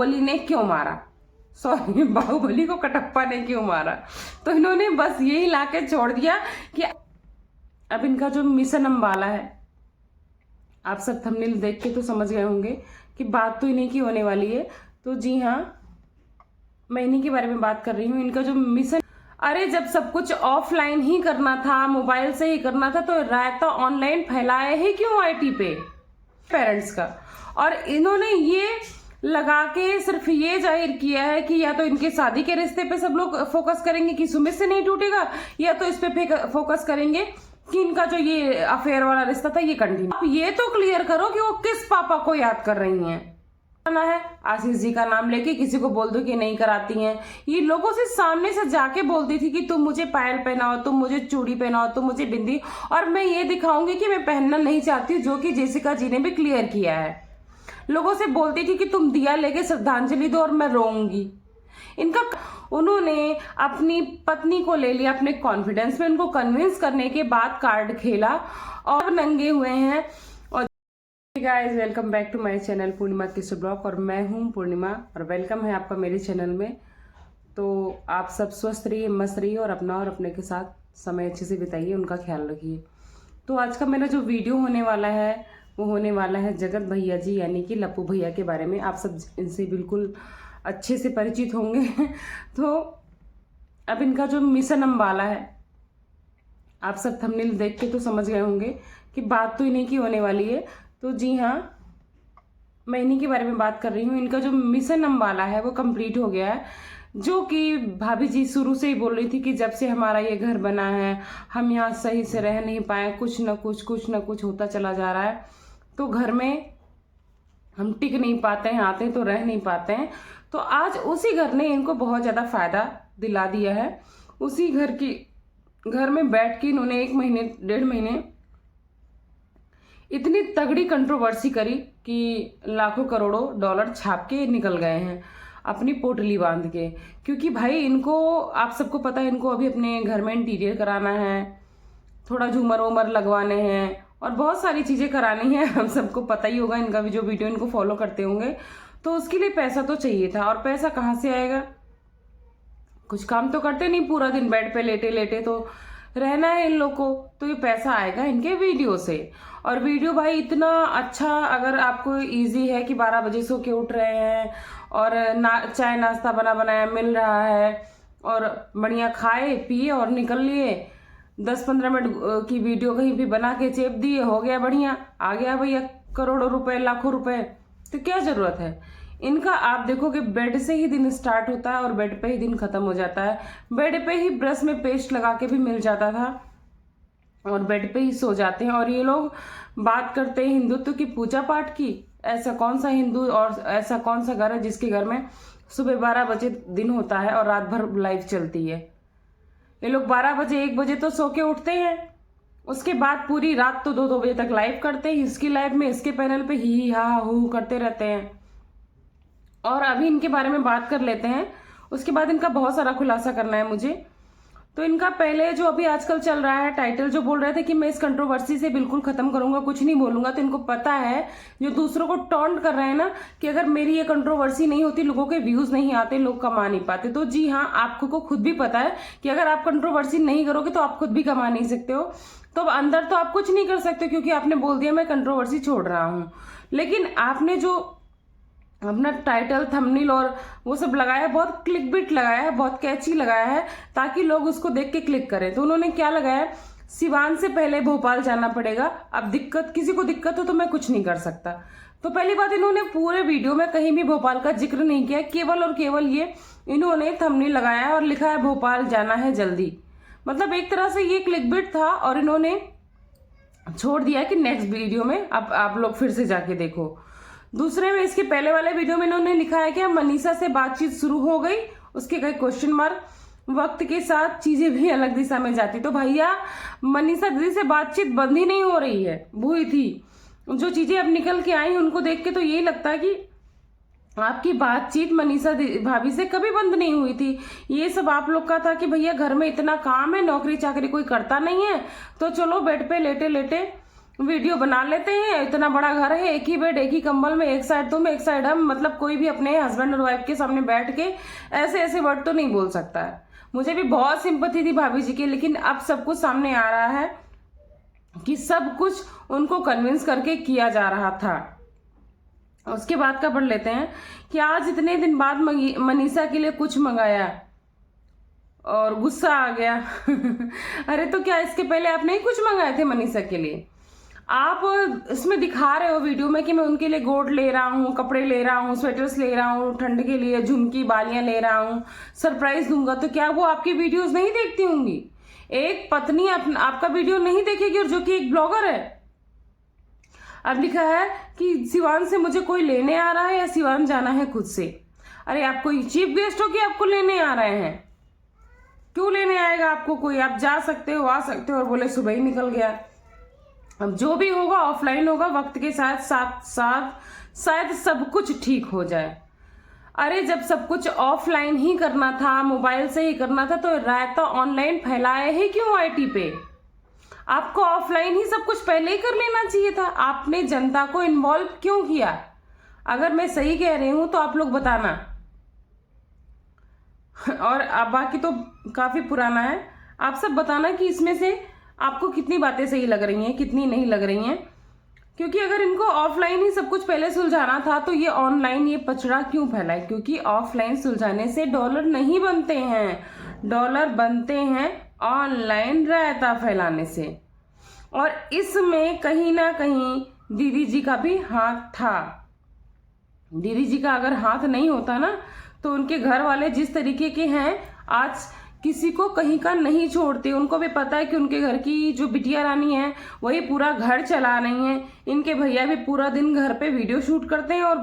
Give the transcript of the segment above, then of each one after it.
बाहुबली ने क्यों मारा, सॉरी बाहुबली को कटप्पा ने क्यों मारा। तो इन्होंने बस यही लाके छोड़ दिया कि अब इनका जो मिशन अम्बाला है, आप सब थंबनेल देख के तो समझ गए होंगे कि बात तो इन्हीं की होने वाली है। तो जी हाँ, मैं इन्हीं के बारे में बात कर रही हूँ। इनका जो मिशन, अरे जब सब कुछ ऑफलाइन ही करना था, मोबाइल से ही करना था, तो रायता ऑनलाइन फैलाया ही क्यों आईटी पे पेरेंट्स का। और इन्होंने ये लगा के सिर्फ ये जाहिर किया है कि या तो इनके शादी के रिश्ते पे सब लोग फोकस करेंगे कि सुमित से नहीं टूटेगा, या तो इस पे फोकस करेंगे कि इनका जो ये अफेयर वाला रिश्ता था ये कंटिन्यू। आप ये तो क्लियर करो कि वो किस पापा को याद कर रही हैं। ना है आशीष जी का नाम लेके किसी को बोल दो कि नहीं कराती हैं। ये लोगों से सामने से जाके बोलती थी कि तुम मुझे पायल पहनाओ, तुम मुझे चूड़ी पहनाओ, तुम मुझे बिंदी, और मैं ये दिखाऊंगी कि मैं पहनना नहीं चाहती, जो कि जेसिका जी ने भी क्लियर किया है। लोगों से बोलती थी कि तुम दिया लेके श्रद्धांजलि दो और मैं रोऊंगी। इनका उन्होंने अपनी पत्नी को ले लिया अपने कॉन्फिडेंस में, उनको कन्विंस करने के बाद कार्ड खेला और नंगे हुए हैं। और guys, welcome back to my channel Purnima Kishore blog, और मैं हूं पूर्णिमा और वेलकम है आपका मेरे चैनल में। तो आप सब स्वस्थ रहिए, मस्त रहिए और अपना और अपने के साथ समय अच्छे से बिताइए, उनका ख्याल रखिए। तो आज का मेरा जो वीडियो होने वाला है वो होने वाला है जगत भैया जी यानी कि लप्पू भैया के बारे में। आप सब इनसे बिल्कुल अच्छे से परिचित होंगे। तो अब इनका जो मिशन अम्बाला है, आप सब थंबनेल देख के तो समझ गए होंगे कि बात तो इन्हीं की होने वाली है। तो जी हाँ, मैं इन्हीं के बारे में बात कर रही हूँ। इनका जो मिशन अम्बाला है वो कंप्लीट हो गया है, जो कि भाभी जी शुरू से ही बोल रही थी कि जब से हमारा ये घर बना है हम यहाँ सही से रह नहीं पाए, कुछ न कुछ होता चला जा रहा है। तो घर में हम टिक नहीं पाते हैं, आते हैं तो रह नहीं पाते हैं। तो आज उसी घर ने इनको बहुत ज़्यादा फायदा दिला दिया है। उसी घर में बैठ के इन्होंने 1 महीने 1.5 महीने इतनी तगड़ी कंट्रोवर्सी करी कि लाखों करोड़ों डॉलर छाप के निकल गए हैं अपनी पोटली बांध के। क्योंकि भाई इनको, आप सबको पता है, इनको अभी अपने घर में इंटीरियर कराना है, थोड़ा झूमर वूमर लगवाने हैं और बहुत सारी चीज़ें करानी है। हम सबको पता ही होगा, इनका भी जो वीडियो इनको फॉलो करते होंगे। तो उसके लिए पैसा तो चाहिए था, और पैसा कहाँ से आएगा। कुछ काम तो करते नहीं, पूरा दिन बेड पे लेटे लेटे तो रहना है इन लोग को। तो ये पैसा आएगा इनके वीडियो से। और वीडियो भाई इतना अच्छा, अगर आपको इजी है कि 12 बजे सो के उठ रहे हैं और चाय नाश्ता बना बनाया मिल रहा है और बढ़िया खाए पिए और निकल लिए, 10-15 मिनट की वीडियो कहीं भी बना के चेप दिए, हो गया बढ़िया, आ गया भैया करोड़ों रुपए, लाखों रुपए। तो क्या जरूरत है इनका। आप देखोगे बेड से ही दिन स्टार्ट होता है और बेड पे ही दिन खत्म हो जाता है। बेड पे ही ब्रश में पेस्ट लगा के भी मिल जाता था और बेड पे ही सो जाते हैं। और ये लोग बात करते हैं हिंदुत्व की, पूजा पाठ की। ऐसा कौन सा हिंदू और ऐसा कौन सा घर है जिसके घर में सुबह 12 बजे दिन होता है और रात भर लाइव चलती है। ये लोग 12 बजे 1 बजे तो सो के उठते हैं, उसके बाद पूरी रात तो 2-2 बजे तक लाइव करते हैं। इसकी लाइव में इसके पैनल पे ही हा हू करते रहते हैं। और अभी इनके बारे में बात कर लेते हैं, उसके बाद इनका बहुत सारा खुलासा करना है मुझे। तो इनका पहले जो अभी आजकल चल रहा है टाइटल, जो बोल रहे थे कि मैं इस कंट्रोवर्सी से बिल्कुल खत्म करूंगा, कुछ नहीं बोलूंगा। तो इनको पता है, जो दूसरों को टॉन्ट कर रहे हैं ना, कि अगर मेरी ये कंट्रोवर्सी नहीं होती लोगों के व्यूज नहीं आते, लोग कमा नहीं पाते। तो जी हाँ, आपको को खुद भी पता है कि अगर आप कंट्रोवर्सी नहीं करोगे तो आप खुद भी कमा नहीं सकते हो। तो अंदर तो आप कुछ नहीं कर सकते क्योंकि आपने बोल दिया मैं कंट्रोवर्सी छोड़ रहा हूं। लेकिन आपने जो अपना टाइटल, थंबनेल और वो सब लगाया है, बहुत क्लिक बिट लगाया है, बहुत कैची लगाया है, ताकि लोग उसको देख के क्लिक करें। तो उन्होंने क्या लगाया, सिवान से पहले भोपाल जाना पड़ेगा। अब दिक्कत, किसी को दिक्कत हो तो मैं कुछ नहीं कर सकता। तो पहली बात, इन्होंने पूरे वीडियो में कहीं भी भोपाल का जिक्र नहीं किया, केवल और केवल ये इन्होंने थंबनेल लगाया है और लिखा है भोपाल जाना है जल्दी। मतलब एक तरह से ये क्लिक बिट था और इन्होंने छोड़ दिया कि नेक्स्ट वीडियो में अब आप लोग फिर से जाके देखो। दूसरे में, इसके पहले वाले वीडियो में इन्होंने लिखा है कि मनीषा से बातचीत शुरू हो गई, उसके कई क्वेश्चन मार्क, वक्त के साथ चीजें भी अलग दिशा में जाती। तो भैया मनीषा दीदी से बातचीत बंद ही नहीं हो रही है, हुई थी। जो चीजें अब निकल के आई उनको देख के तो यही लगता है कि आपकी बातचीत मनीषा भाभी से कभी बंद नहीं हुई थी। ये सब आप लोग का था कि भैया घर में इतना काम है, नौकरी चाकरी कोई करता नहीं है, तो चलो बेड पे लेटे लेटे वीडियो बना लेते हैं। इतना बड़ा घर है, एक ही बेड, एक ही कंबल में, एक साइड तुम एक साइड हम, मतलब कोई भी अपने हस्बैंड और वाइफ के सामने बैठ के ऐसे ऐसे वर्ड तो नहीं बोल सकता है। मुझे भी बहुत सिंपैथी थी भाभी जी की, लेकिन अब सब कुछ सामने आ रहा है कि सब कुछ उनको कन्विंस करके किया जा रहा था। उसके बाद का पढ़ लेते हैं कि आज इतने दिन बाद मनीषा के लिए कुछ मंगाया और गुस्सा आ गया। अरे तो क्या इसके पहले आप नहीं कुछ मंगाए थे मनीषा के लिए? आप इसमें दिखा रहे हो वीडियो में कि मैं उनके लिए गोल्ड ले रहा हूँ, कपड़े ले रहा हूँ, स्वेटर्स ले रहा हूँ, ठंड के लिए झुमकी बालियां ले रहा हूँ, सरप्राइज दूंगा। तो क्या वो आपकी वीडियोस नहीं देखती होंगी? एक पत्नी आपका वीडियो नहीं देखेगी, और जो कि एक ब्लॉगर है। अब लिखा है कि सिवान से मुझे कोई लेने आ रहा है या सिवान जाना है खुद से। अरे आप कोई चीफ गेस्ट हो कि आपको लेने आ रहे हैं? क्यों लेने आएगा आपको कोई? आप जा सकते हो, आ सकते हो। और बोले सुबह ही निकल गया। अब जो भी होगा ऑफलाइन होगा, वक्त के साथ साथ साथ शायद सब कुछ ठीक हो जाए। अरे जब सब कुछ ऑफलाइन ही करना था, मोबाइल से ही करना था, तो रायता ऑनलाइन फैलाए ही क्यों आईटी पे? आपको ऑफलाइन ही सब कुछ पहले ही कर लेना चाहिए था। आपने जनता को इन्वॉल्व क्यों किया? अगर मैं सही कह रही हूं तो आप लोग बताना। और अब बाकी तो काफी पुराना है, आप सब बताना कि इसमें से आपको कितनी बातें सही लग रही हैं, कितनी नहीं लग रही हैं। क्योंकि अगर इनको ऑफलाइन ही सब कुछ पहले सुलझाना था तो ये ऑनलाइन ये पचड़ा क्यों फैलाए? क्योंकि ऑफलाइन सुलझाने से डॉलर नहीं बनते हैं, डॉलर बनते हैं ऑनलाइन रायता फैलाने से। और इसमें कहीं ना कहीं दीदी जी का भी हाथ था। दीदी जी का अगर हाथ नहीं होता ना, तो उनके घर वाले जिस तरीके के हैं आज किसी को कहीं का नहीं छोड़ते। उनको भी पता है कि उनके घर की जो बिटिया रानी है वही पूरा घर चला रही है। इनके भैया भी पूरा दिन घर पे वीडियो शूट करते हैं और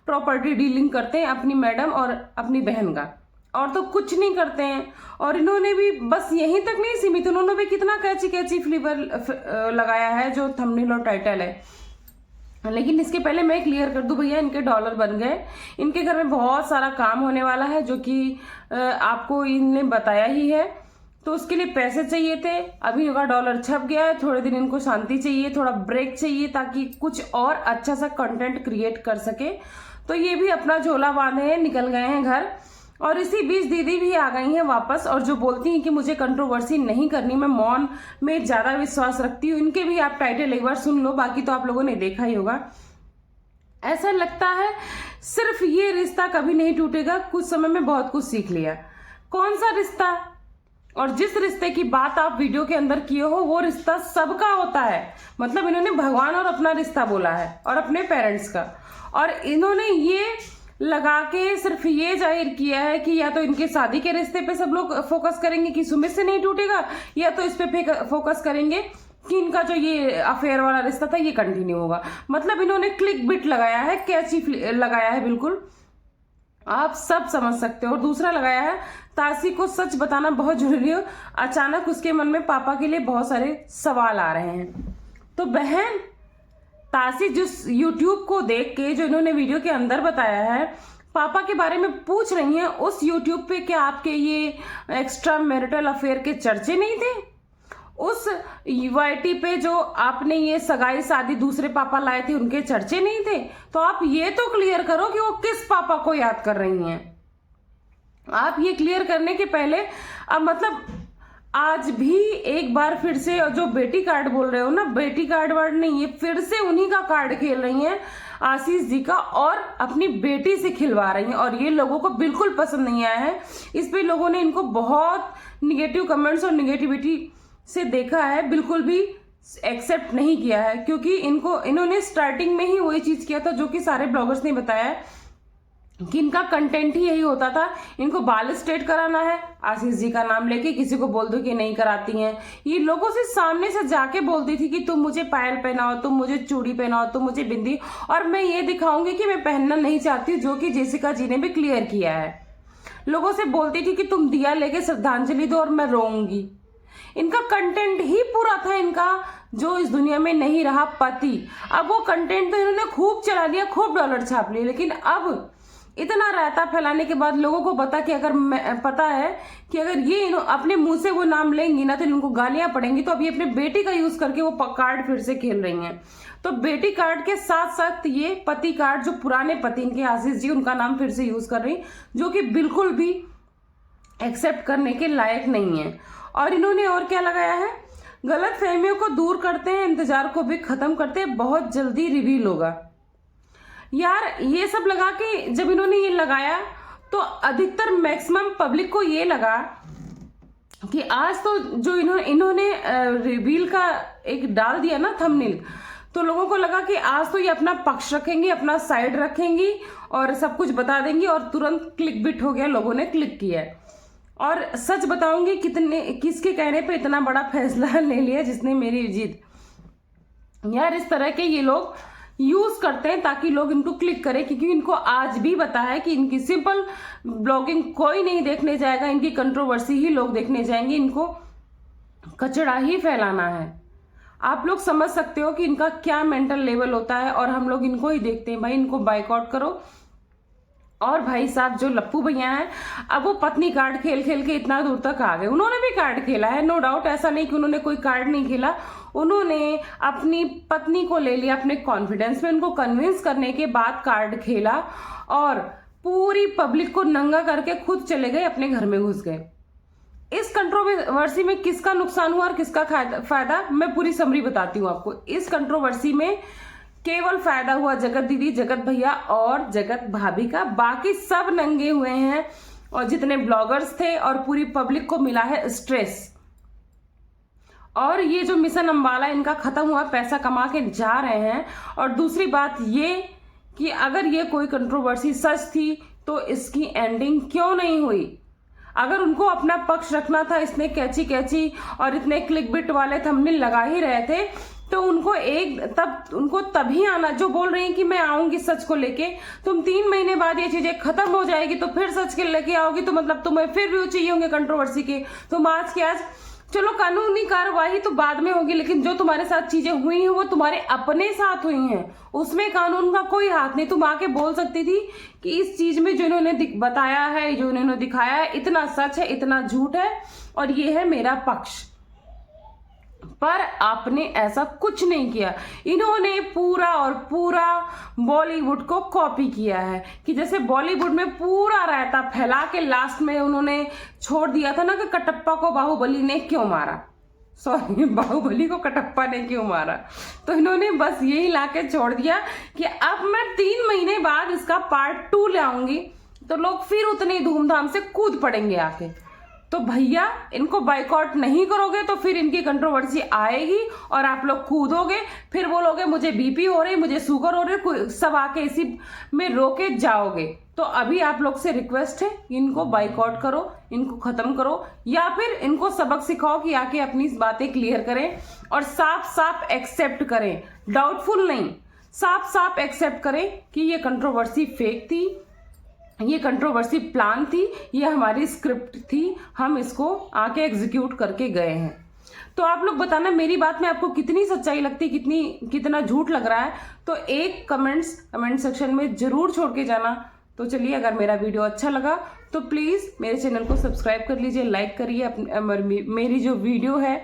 प्रॉपर्टी डीलिंग करते हैं अपनी मैडम और अपनी बहन का, और तो कुछ नहीं करते हैं। और इन्होंने भी बस यहीं तक नहीं सीमित, उन्होंने भी कितना कैची कैची फ्लेवर लगाया है जो थंबनेल और टाइटल है। लेकिन इसके पहले मैं क्लियर कर दूं भैया, इनके डॉलर बन गए। इनके घर में बहुत सारा काम होने वाला है जो कि आपको इनने बताया ही है। तो उसके लिए पैसे चाहिए थे, अभी इनका डॉलर छप गया है। थोड़े दिन इनको शांति चाहिए, थोड़ा ब्रेक चाहिए, ताकि कुछ और अच्छा सा कंटेंट क्रिएट कर सके। तो ये भी अपना झोला बांधे हैं, निकल गए हैं घर। और इसी बीच दीदी भी आ गई हैं वापस, और जो बोलती हैं कि मुझे कंट्रोवर्सी नहीं करनी, मैं मौन में ज्यादा विश्वास रखती हूँ। इनके भी आप टाइटल एक बार सुन लो, बाकी तो आप लोगों ने देखा ही होगा। ऐसा लगता है सिर्फ ये रिश्ता कभी नहीं टूटेगा, कुछ समय में बहुत कुछ सीख लिया। कौन सा रिश्ता? और जिस रिश्ते की बात आप वीडियो के अंदर किए हो वो रिश्ता सबका होता है। मतलब इन्होंने भगवान और अपना रिश्ता बोला है और अपने पेरेंट्स का, और इन्होंने ये लगा के सिर्फ ये जाहिर किया है कि या तो इनके शादी के रिश्ते पे सब लोग फोकस करेंगे कि सुमित से नहीं टूटेगा, या तो इस पे फोकस करेंगे कि इनका जो ये अफेयर वाला रिश्ता था ये कंटिन्यू होगा। मतलब इन्होंने क्लिक बिट लगाया है, कैची लगाया है, बिल्कुल आप सब समझ सकते हो। और दूसरा लगाया है तासी को सच बताना बहुत जरूरी है, अचानक उसके मन में पापा के लिए बहुत सारे सवाल आ रहे हैं। तो बहन तासी जिस यूट्यूब को देख के जो इन्होंने वीडियो के अंदर बताया है पापा के बारे में पूछ रही हैं, उस यूट्यूब पे क्या आपके ये एक्स्ट्रा मैरिटल अफेयर के चर्चे नहीं थे? उस यूआईटी पे जो आपने ये सगाई शादी दूसरे पापा लाए थे उनके चर्चे नहीं थे? तो आप ये तो क्लियर करो कि वो किस पापा को याद कर रही हैं। आप ये क्लियर करने के पहले अब मतलब आज भी एक बार फिर से जो बेटी कार्ड बोल रहे हो ना, बेटी कार्ड वर्ड नहीं, ये फिर से उन्हीं का कार्ड खेल रही हैं आशीष जी का, और अपनी बेटी से खिलवा रही हैं। और ये लोगों को बिल्कुल पसंद नहीं आया है। इस पे लोगों ने इनको बहुत निगेटिव कमेंट्स और निगेटिविटी से देखा है, बिल्कुल भी एक्सेप्ट नहीं किया है। क्योंकि इन्होंने स्टार्टिंग में ही वही चीज किया था जो कि सारे ब्लॉगर्स ने बताया है कि इनका कंटेंट ही यही होता था, इनको बाल स्ट्रेट कराना है, आशीष जी का नाम लेके किसी को बोल दो कि नहीं कराती हैं। ये लोगों से सामने से जाके बोलती थी कि तुम मुझे पायल पहनाओ, तुम मुझे चूड़ी पहनाओ, तुम मुझे बिंदी, और मैं ये दिखाऊंगी कि मैं पहनना नहीं चाहती, जो कि जेसिका जी ने भी क्लियर किया है। लोगों से बोलती थी कि तुम दिया लेके श्रद्धांजलि दो और मैं रोऊंगी। इनका कंटेंट ही पूरा था इनका जो इस दुनिया में नहीं रहा, पति। अब वो कंटेंट तो इन्होंने खूब चला लिया, खूब डॉलर छाप लिए, लेकिन अब इतना रायता फैलाने के बाद लोगों को पता है कि अगर ये अपने मुंह से वो नाम लेंगी ना तो इनको गालियां पड़ेंगी, तो अभी अपने बेटी का यूज करके वो कार्ड फिर से खेल रही हैं। तो बेटी कार्ड के साथ साथ ये पति कार्ड, जो पुराने पति इनके आशीष जी, उनका नाम फिर से यूज कर रही, जो कि बिल्कुल भी एक्सेप्ट करने के लायक नहीं है। और इन्होंने और क्या लगाया है, गलत फहमियों को दूर करते हैं, इंतजार को भी खत्म करते हैं, बहुत जल्दी रिवील होगा। यार ये सब लगा के जब इन्होंने ये लगाया तो अधिकतर मैक्सिमम पब्लिक को ये लगा कि आज तो जो इन्होंने रिवील का एक डाल दिया ना थंबनेल, तो लोगों को लगा कि आज तो ये अपना पक्ष रखेंगी, अपना साइड रखेंगी और सब कुछ बता देंगी, और तुरंत क्लिक बिट हो गया, लोगों ने क्लिक किया है। और सच बताऊंगी किसके कहने पे इतना बड़ा फैसला ले लिया जिसने मेरी जीत। यार इस तरह के ये लोग यूज करते हैं ताकि लोग इनको क्लिक करें, क्योंकि इनको आज भी पता है कि इनकी सिंपल ब्लॉगिंग कोई नहीं देखने जाएगा, इनकी कंट्रोवर्सी ही लोग देखने जाएंगे, इनको कचड़ा ही फैलाना है। आप लोग समझ सकते हो कि इनका क्या मेंटल लेवल होता है, और हम लोग इनको ही देखते हैं। भाई इनको बाइकआउट करो। और भाई साहब जो लप्पू भैया हैं, अब वो पत्नी कार्ड खेल खेल के इतना दूर तक आ गए। उन्होंने भी कार्ड खेला है, नो डाउट, ऐसा नहीं कि उन्होंने कोई कार्ड नहीं खेला। उन्होंने अपनी पत्नी को ले लिया अपने कॉन्फिडेंस में, उनको कन्विंस करने के बाद कार्ड खेला, और पूरी पब्लिक को नंगा करके खुद चले गए, अपने घर में घुस गए। इस कंट्रोवर्सी में किसका नुकसान हुआ और किसका फायदा, मैं पूरी समरी बताती हूँ आपको। इस कंट्रोवर्सी में केवल फायदा हुआ जगत दीदी, जगत भैया और जगत भाभी का। बाकी सब नंगे हुए हैं, और जितने ब्लॉगर्स थे, और पूरी पब्लिक को मिला है स्ट्रेस। और ये जो मिशन अंबाला इनका खत्म हुआ, पैसा कमा के जा रहे हैं। और दूसरी बात ये कि अगर ये कोई कंट्रोवर्सी सच थी तो इसकी एंडिंग क्यों नहीं हुई। अगर उनको अपना पक्ष रखना था, इसने कैची और इतने क्लिक बिट वाले थंबनेल लगा ही रहे थे, तो उनको तभी आना, जो बोल रही हैं कि मैं आऊंगी सच को लेके। तुम 3 महीने बाद ये चीजें खत्म हो जाएगी तो फिर सच के लेके आओगी, तो मतलब तुम्हें फिर भी चाहिए होंगे कंट्रोवर्सी के। तुम आज के आज, चलो कानूनी कार्रवाई तो बाद में होगी, लेकिन जो तुम्हारे साथ चीजें हुई हैं वो तुम्हारे अपने साथ हुई हैं, उसमें कानून का कोई हाथ नहीं। तुम आके बोल सकती थी कि इस चीज में जो इन्होंने बताया है, जो इन्होंने दिखाया है, इतना सच है, इतना झूठ है, और ये है मेरा पक्ष। पर आपने ऐसा कुछ नहीं किया। इन्होंने पूरा और पूरा बॉलीवुड को कॉपी किया है, कि जैसे बॉलीवुड में पूरा रायता फैला के लास्ट में उन्होंने छोड़ दिया था ना कि कटप्पा को बाहुबली ने क्यों मारा, सॉरी बाहुबली को कटप्पा ने क्यों मारा, तो इन्होंने बस यही लाके छोड़ दिया कि अब मैं 3 महीने बाद इसका पार्ट 2 लाऊंगी, तो लोग फिर उतनी धूमधाम से कूद पड़ेंगे आके। तो भैया इनको बाइकआउट नहीं करोगे तो फिर इनकी कंट्रोवर्सी आएगी और आप लोग कूदोगे, फिर बोलोगे मुझे बीपी हो रही, मुझे शुगर हो रही, सब आके इसी में रोके जाओगे। तो अभी आप लोग से रिक्वेस्ट है, इनको बाइकआउट करो, इनको खत्म करो, या फिर इनको सबक सिखाओ कि आके अपनी बातें क्लियर करें और साफ साफ एक्सेप्ट करें, डाउटफुल नहीं, साफ साफ एक्सेप्ट करें कि ये कंट्रोवर्सी फेक थी, ये कंट्रोवर्सी प्लान थी, ये हमारी स्क्रिप्ट थी, हम इसको आके एग्जीक्यूट करके गए हैं। तो आप लोग बताना मेरी बात में आपको कितनी सच्चाई लगती, कितना झूठ लग रहा है, तो एक कमेंट सेक्शन में जरूर छोड़ के जाना। तो चलिए, अगर मेरा वीडियो अच्छा लगा तो प्लीज मेरे चैनल को सब्सक्राइब कर लीजिए, लाइक करिए, मेरी जो वीडियो है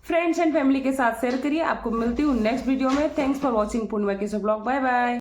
फ्रेंड्स एंड फैमिली के साथ शेयर करिए। आपको मिलती हूँ नेक्स्ट वीडियो में। Thanks for watching Purnima Keshav blog. Bye bye.